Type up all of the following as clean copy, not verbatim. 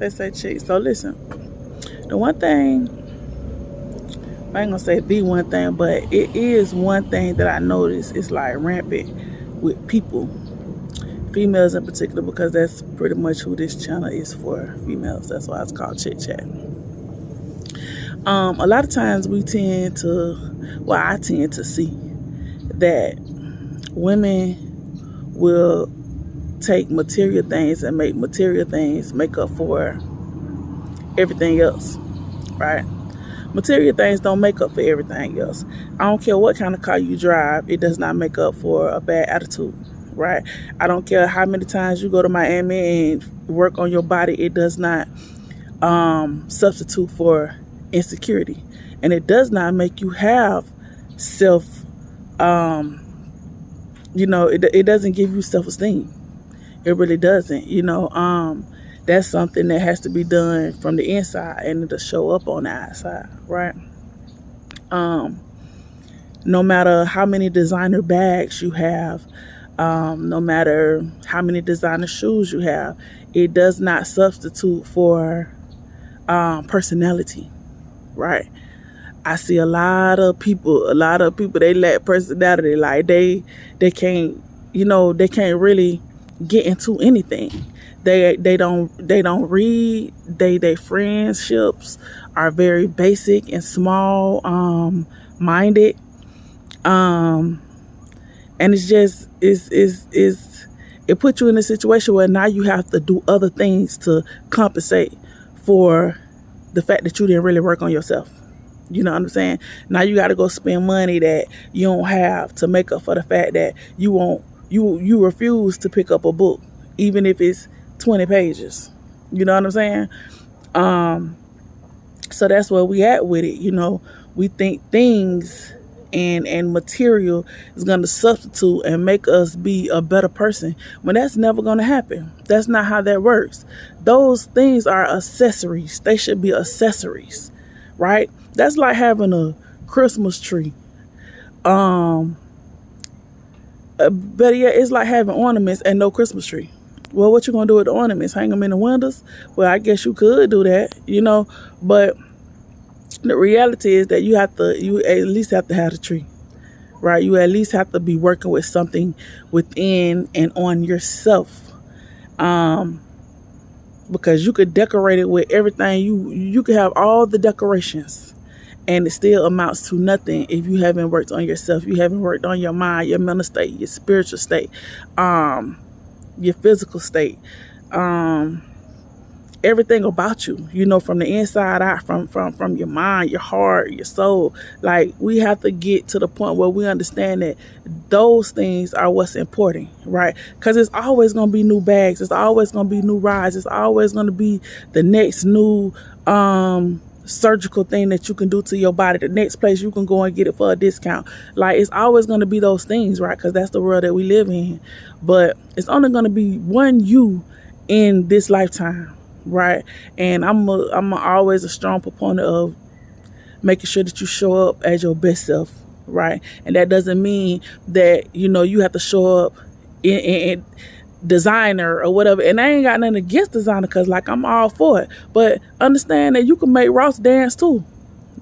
They say chick. So listen, the one thing, I ain't gonna say the one thing, but it is one thing that I notice is like rampant with people, females in particular, because that's pretty much who this channel is for, females. That's why it's called CHIC-CHAT. A lot of times we tend to, well, I tend to see that women will take material things and make material things make up for everything else, right? Material things don't make up for everything else. I don't care what kind of car you drive, it does not make up for a bad attitude, right? I don't care how many times you go to Miami and work on your body, it does not substitute for insecurity. And it does not make you have self, it doesn't give you self-esteem. It really doesn't, that's something that has to be done from the inside and it'll show up on the outside, right? No matter how many designer bags you have, no matter how many designer shoes you have, it does not substitute for personality, right? I see a lot of people, they lack personality. Like they can't, they can't really get into anything. They don't read. Their friendships are very basic and small minded. And it's just it puts you in a situation where now you have to do other things to compensate for the fact that you didn't really work on yourself. You know what I'm saying? Now you got to go spend money that you don't have to make up for the fact that you refuse to pick up a book, even if it's 20 pages. You know what I'm saying? So that's where we at with it. We think things and material is going to substitute and make us be a better person, when that's never going to happen. That's not how that works. Those things are accessories. They should be accessories, right? That's like having a Christmas tree. Better yet, it's like having ornaments and no Christmas tree. Well, what you gonna do with the ornaments? Hang them in the windows? Well, I guess you could do that, but the reality is that you at least have to have the tree, right? You at least have to be working with something within and on yourself, because you could decorate it with everything. You could have all the decorations, and it still amounts to nothing if you haven't worked on yourself. You haven't worked on your mind, your mental state, your spiritual state, your physical state, everything about you, from the inside out, from your mind, your heart, your soul. Like, we have to get to the point where we understand that those things are what's important, right? Because it's always going to be new bags. It's always going to be new rides. It's always going to be the next new surgical thing that you can do to your body, the next place you can go and get it for a discount. Like, it's always going to be those things, right? Because that's the world that we live in. But it's only going to be one you in this lifetime, right? And I'm always a strong proponent of making sure that you show up as your best self, right? And that doesn't mean that you have to show up in designer or whatever. And I ain't got nothing against designer, because I'm all for it. But understand that you can make Ross dance too.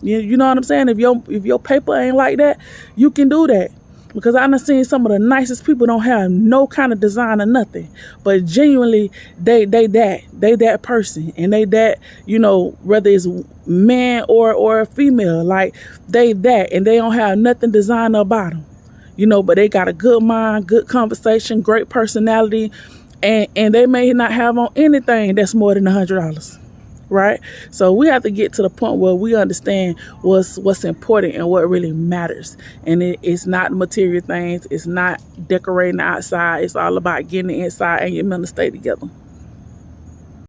You know what I'm saying? If your paper ain't like that, you can do that. Because I done seen some of the nicest people don't have no kind of design or nothing, but genuinely they that person, and they that, whether it's man or female, like they that, and they don't have nothing designer about them, but they got a good mind, good conversation, great personality, and they may not have on anything that's more than $100. Right? So we have to get to the point where we understand what's important and what really matters. And it's not material things. It's not decorating the outside. It's all about getting the inside and your mental state together.